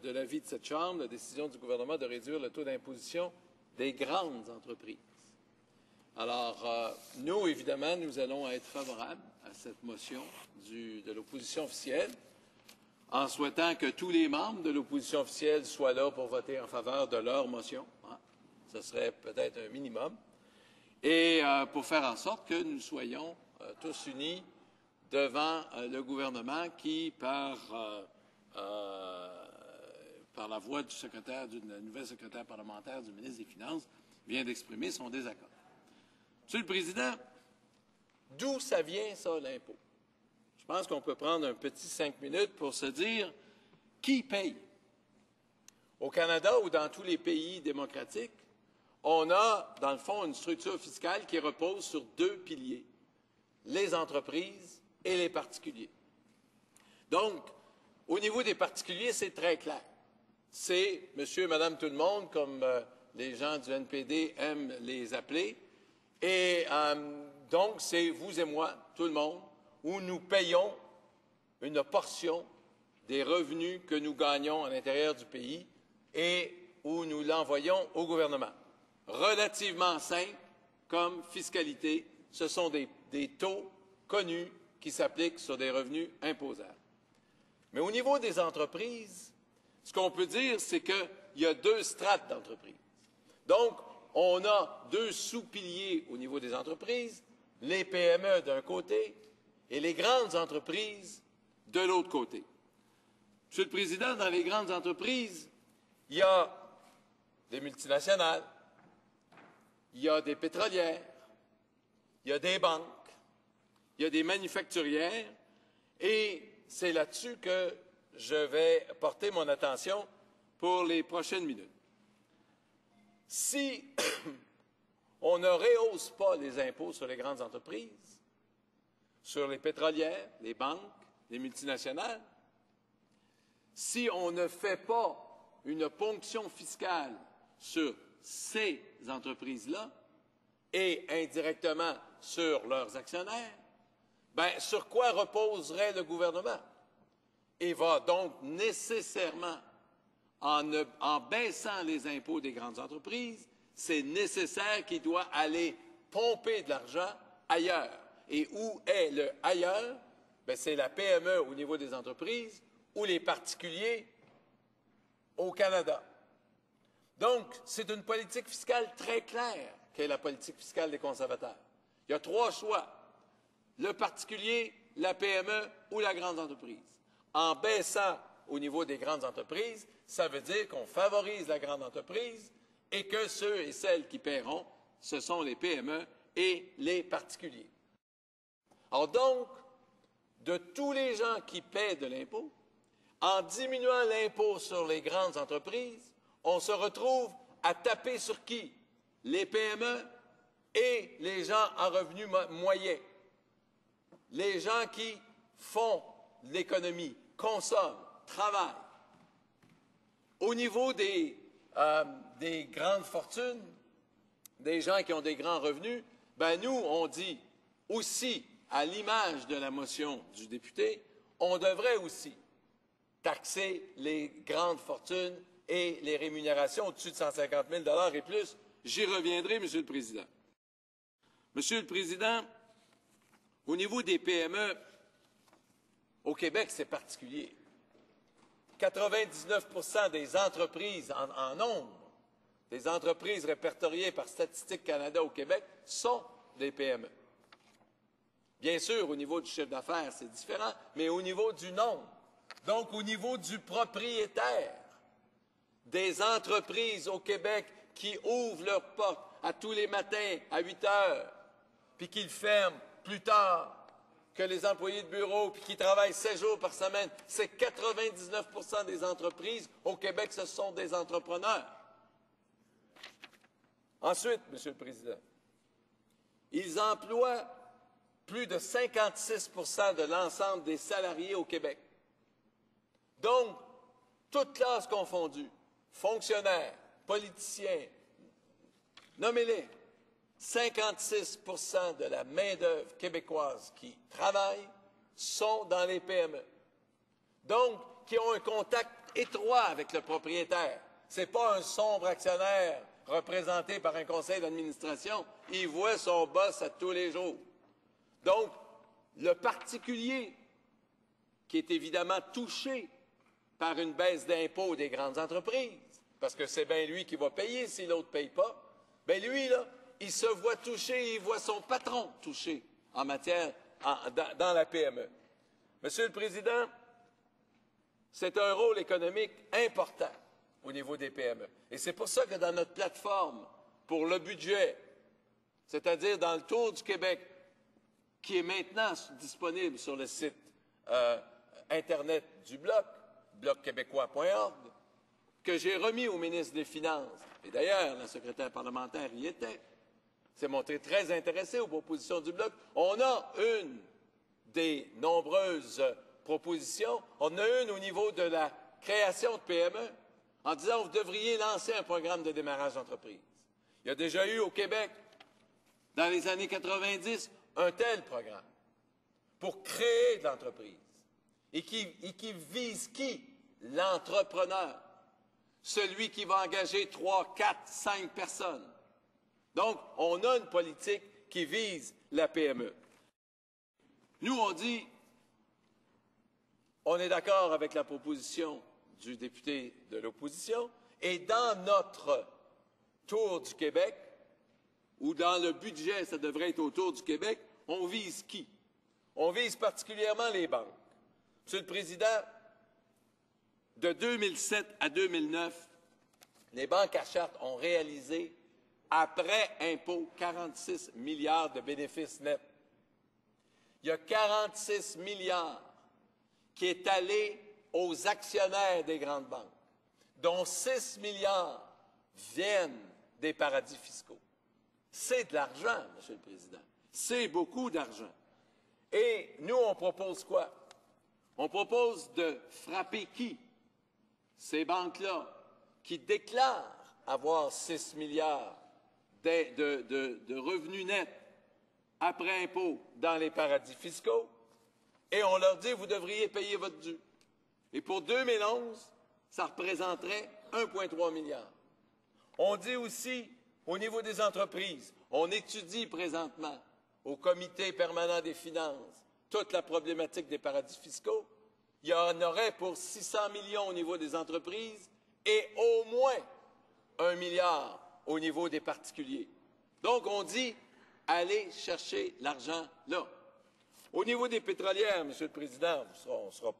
de l'avis de cette Chambre, la décision du gouvernement de réduire le taux d'imposition des grandes entreprises. Alors, nous, évidemment, nous allons être favorables à cette motion de l'opposition officielle, en souhaitant que tous les membres de l'opposition officielle soient là pour voter en faveur de leur motion. Ce serait peut-être un minimum. Et pour faire en sorte que nous soyons tous unis devant le gouvernement qui, par la voix du nouvelle secrétaire parlementaire du ministre des Finances, vient d'exprimer son désaccord. Monsieur le Président, d'où ça vient, ça, l'impôt? Je pense qu'on peut prendre un petit 5 minutes pour se dire qui paye. Au Canada ou dans tous les pays démocratiques, on a, dans le fond, une structure fiscale qui repose sur deux piliers, les entreprises et les particuliers. Donc, au niveau des particuliers, c'est très clair. C'est monsieur, madame, tout le monde, comme les gens du NPD aiment les appeler. Et donc, c'est vous et moi, tout le monde, où nous payons une portion des revenus que nous gagnons à l'intérieur du pays et où nous l'envoyons au gouvernement. Relativement simple comme fiscalité, ce sont des taux connus qui s'appliquent sur des revenus imposables. Mais au niveau des entreprises, ce qu'on peut dire, c'est qu'il y a deux strates d'entreprises. Donc, on a deux sous-piliers au niveau des entreprises, les PME d'un côté et les grandes entreprises de l'autre côté. Monsieur le Président, dans les grandes entreprises, il y a des multinationales, il y a des pétrolières, il y a des banques, il y a des manufacturières, et c'est là-dessus que je vais porter mon attention pour les prochaines minutes. Si on ne rehausse pas les impôts sur les grandes entreprises, sur les pétrolières, les banques, les multinationales, si on ne fait pas une ponction fiscale sur ces entreprises-là et indirectement sur leurs actionnaires, bien, sur quoi reposerait le gouvernement? Il va donc nécessairement, en baissant les impôts des grandes entreprises, c'est nécessaire qu'il doit aller pomper de l'argent ailleurs. Et où est le ailleurs? Bien, c'est la PME au niveau des entreprises ou les particuliers au Canada. Donc, c'est une politique fiscale très claire qu'est la politique fiscale des conservateurs. Il y a trois choix, le particulier, la PME ou la grande entreprise. En baissant au niveau des grandes entreprises, ça veut dire qu'on favorise la grande entreprise et que ceux et celles qui paieront, ce sont les PME et les particuliers. Alors donc, de tous les gens qui paient de l'impôt, en diminuant l'impôt sur les grandes entreprises, on se retrouve à taper sur qui? Les PME et les gens en revenus moyens. Les gens qui font l'économie, consomment, travaillent. Au niveau des grandes fortunes, des gens qui ont des grands revenus, ben nous, on dit aussi, à l'image de la motion du député, on devrait aussi taxer les grandes fortunes et les rémunérations au-dessus de 150 000 $ et plus. J'y reviendrai, Monsieur le Président. Monsieur le Président, au niveau des PME, au Québec, c'est particulier. 99% des entreprises en nombre, des entreprises répertoriées par Statistique Canada au Québec, sont des PME. Bien sûr, au niveau du chiffre d'affaires, c'est différent, mais au niveau du nombre, donc au niveau du propriétaire, des entreprises au Québec qui ouvrent leurs portes à tous les matins à 8 heures, puis qu'ils ferment plus tard que les employés de bureau, puis qui travaillent 7 jours par semaine, c'est 99% des entreprises au Québec, ce sont des entrepreneurs. Ensuite, Monsieur le Président, ils emploient plus de 56% de l'ensemble des salariés au Québec. Donc, toutes classes confondues, fonctionnaires, politiciens, nommez-les, 56% de la main-d'œuvre québécoise qui travaille sont dans les PME. Donc, qui ont un contact étroit avec le propriétaire. Ce n'est pas un sombre actionnaire représenté par un conseil d'administration. Il voit son boss à tous les jours. Donc, le particulier, qui est évidemment touché par une baisse d'impôts des grandes entreprises, parce que c'est bien lui qui va payer si l'autre ne paye pas, bien lui, là, il se voit touché et il voit son patron touché en matière, dans la PME. Monsieur le Président, c'est un rôle économique important au niveau des PME. Et c'est pour ça que dans notre plateforme pour le budget, c'est-à-dire dans le Tour du Québec, qui est maintenant disponible sur le site Internet du Bloc, blocquébécois.org, que j'ai remis au ministre des Finances, et d'ailleurs, la secrétaire parlementaire y était, s'est montrée très intéressée aux propositions du Bloc. On a une des nombreuses propositions, on a une au niveau de la création de PME, en disant vous devriez lancer un programme de démarrage d'entreprise. Il y a déjà eu au Québec, dans les années 90, un tel programme pour créer de l'entreprise. Et qui vise qui? L'entrepreneur. Celui qui va engager 3, 4, 5 personnes. Donc, on a une politique qui vise la PME. Nous, on dit, on est d'accord avec la proposition du député de l'opposition, et dans notre Tour du Québec, ou dans le budget, ça devrait être autour du Québec, on vise qui? On vise particulièrement les banques. Monsieur le Président, de 2007 à 2009, les banques à charte ont réalisé, après impôt, 46 milliards de bénéfices nets. Il y a 46 milliards qui est allé aux actionnaires des grandes banques, dont 6 milliards viennent des paradis fiscaux. C'est de l'argent, Monsieur le Président. C'est beaucoup d'argent. Et nous, on propose quoi? On propose de frapper qui? Ces banques-là, qui déclarent avoir 6 milliards de revenus nets après impôt dans les paradis fiscaux, et on leur dit, vous devriez payer votre dû. Et pour 2011, ça représenterait 1,3 milliard. On dit aussi, au niveau des entreprises, on étudie présentement au Comité permanent des finances toute la problématique des paradis fiscaux. Il y en aurait pour 600 millions au niveau des entreprises et au moins 1 milliard au niveau des particuliers. Donc, on dit, allez chercher l'argent là. Au niveau des pétrolières, Monsieur le Président, on ne fera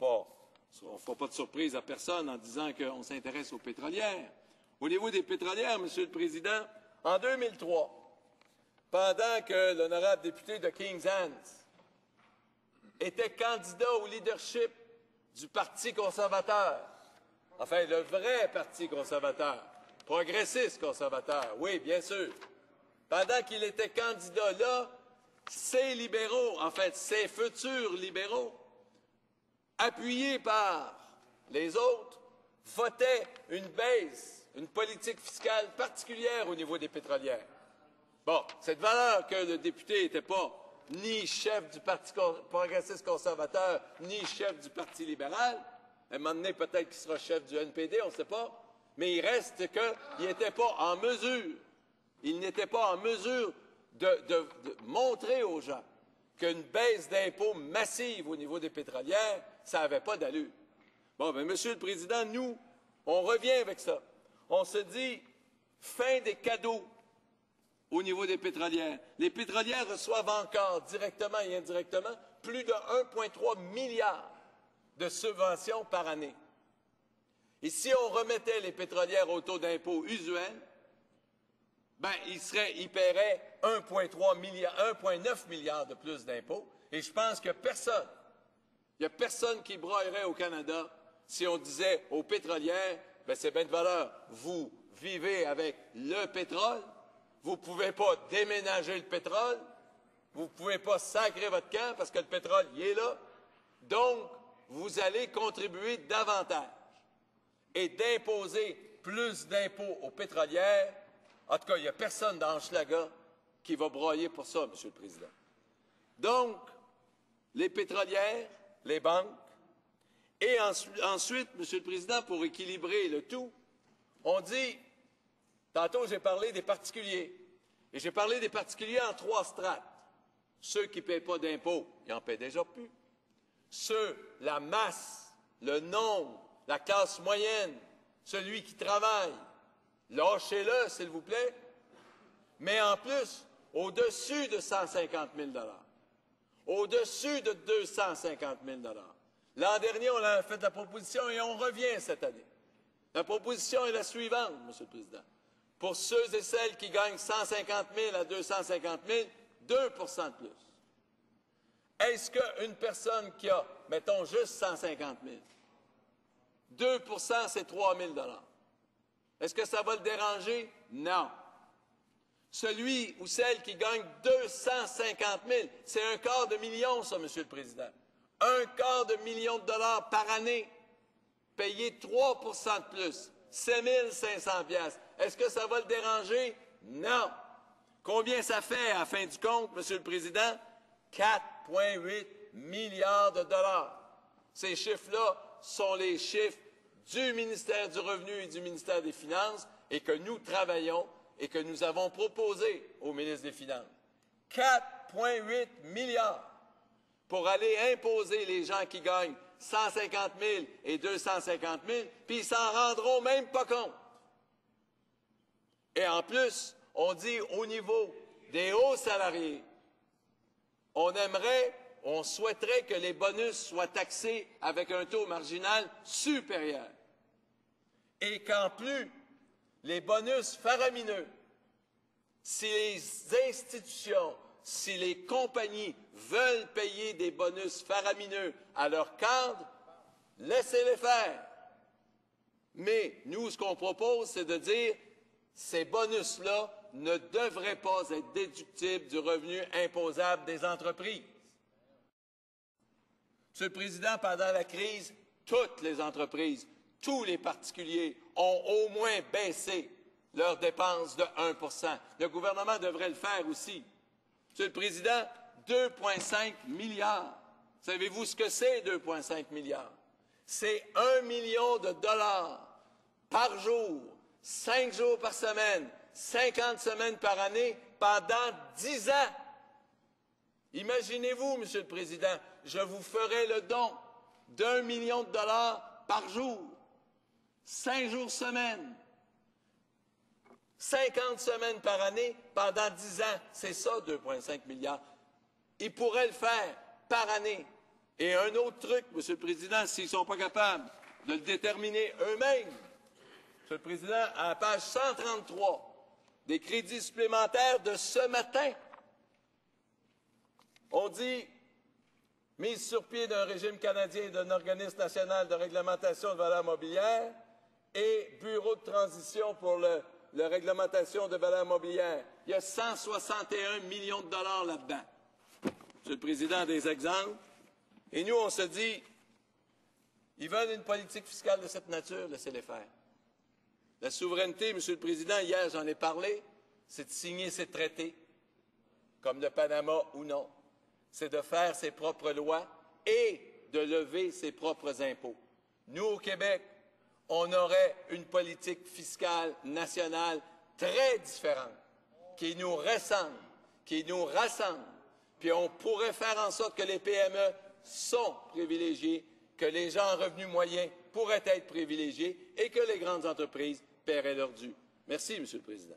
pas de surprise à personne en disant qu'on s'intéresse aux pétrolières. Au niveau des pétrolières, Monsieur le Président, en 2003, pendant que l'honorable député de Kings Anse était candidat au leadership du Parti conservateur, enfin le vrai Parti conservateur, progressiste conservateur, oui, bien sûr. Pendant qu'il était candidat là, ces libéraux, en fait, ces futurs libéraux, appuyés par les autres, votaient une baisse, une politique fiscale particulière au niveau des pétrolières. Bon, cette valeur que le député n'était pas ni chef du Parti progressiste conservateur, ni chef du Parti libéral, à un moment donné, peut-être qu'il sera chef du NPD, on ne sait pas, mais il reste qu'il n'était pas en mesure, de montrer aux gens qu'une baisse d'impôts massive au niveau des pétrolières, ça n'avait pas d'allure. Bon, bien, Monsieur le Président, nous, on revient avec ça. On se dit, fin des cadeaux au niveau des pétrolières. Les pétrolières reçoivent encore, directement et indirectement, plus de 1,3 milliard de subventions par année. Et si on remettait les pétrolières au taux d'impôt usuel, ben, ils paieraient 1,9 milliard de plus d'impôts. Et je pense qu'il n'y a personne qui broyerait au Canada si on disait aux pétrolières, ben, c'est bien de valeur, vous vivez avec le pétrole, vous ne pouvez pas déménager le pétrole, vous ne pouvez pas sacrer votre camp parce que le pétrole, il est là. Donc, vous allez contribuer davantage. Et d'imposer plus d'impôts aux pétrolières, en tout cas, il n'y a personne dans Hochelaga qui va broyer pour ça, Monsieur le Président. Donc, les pétrolières, les banques Et ensuite, Monsieur le Président, pour équilibrer le tout, on dit, tantôt j'ai parlé des particuliers, et j'ai parlé des particuliers en 3 strates. Ceux qui ne paient pas d'impôts, ils n'en paient déjà plus. Ceux, la masse, le nombre, la classe moyenne, celui qui travaille, lâchez-le, s'il vous plaît. Mais en plus, au-dessus de 150 000 $, au-dessus de 250 000 $. L'an dernier, on a fait la proposition et on revient cette année. La proposition est la suivante, Monsieur le Président. Pour ceux et celles qui gagnent 150 000 à 250 000, 2 de plus. Est-ce qu'une personne qui a, mettons, juste 150 000, 2 c'est 3 000 $. Est-ce que ça va le déranger? Non. Celui ou celle qui gagne 250 000, c'est $250 000, ça, Monsieur le Président. $250 000 par année, payé 3 de plus, 7 500 $. Est-ce que ça va le déranger? Non. Combien ça fait, à la fin du compte, Monsieur le Président? 4,8 milliards de dollars. Ces chiffres-là sont les chiffres du ministère du Revenu et du ministère des Finances et que nous travaillons et que nous avons proposé au ministre des Finances. 4,8 milliards pour aller imposer les gens qui gagnent 150 000 et 250 000, puis ils s'en rendront même pas compte. Et en plus, on dit au niveau des hauts salariés, on souhaiterait que les bonus soient taxés avec un taux marginal supérieur. Et qu'en plus, les bonus faramineux, si les institutions, si les compagnies veulent payer des bonus faramineux à leurs cadres, laissez-les faire. Mais nous, ce qu'on propose, c'est de dire ces bonus-là ne devraient pas être déductibles du revenu imposable des entreprises. Monsieur le Président, pendant la crise, toutes les entreprises, tous les particuliers ont au moins baissé leurs dépenses de 1 %. Le gouvernement devrait le faire aussi. Monsieur le Président, 2,5 milliards. Savez-vous ce que c'est, 2,5 milliards? C'est 1 million de dollars par jour, 5 jours par semaine, 50 semaines par année, pendant 10 ans. Imaginez-vous, Monsieur le Président, je vous ferai le don d'1 million de dollars par jour, 5 jours semaine, 50 semaines par année, pendant 10 ans. C'est ça, 2,5 milliards. Ils pourraient le faire par année. Et un autre truc, Monsieur le Président, s'ils ne sont pas capables de le déterminer eux-mêmes, Monsieur le Président, à la page 133, des crédits supplémentaires de ce matin, on dit « mise sur pied d'un régime canadien et d'un organisme national de réglementation de valeurs mobilières et bureau de transition pour la réglementation de valeurs mobilières ». Il y a 161 millions de dollars là-dedans. Monsieur le Président, des exemples. Et nous, on se dit, ils veulent une politique fiscale de cette nature, laissez-les faire. La souveraineté, Monsieur le Président, hier j'en ai parlé, c'est de signer ces traités, comme le Panama ou non. C'est de faire ses propres lois et de lever ses propres impôts. Nous, au Québec, on aurait une politique fiscale nationale très différente, qui nous ressemble, qui nous rassemble, puis on pourrait faire en sorte que les PME sont privilégiés, que les gens en revenus moyens pourraient être privilégiés et que les grandes entreprises paieraient leurs dû. Merci, Monsieur le Président.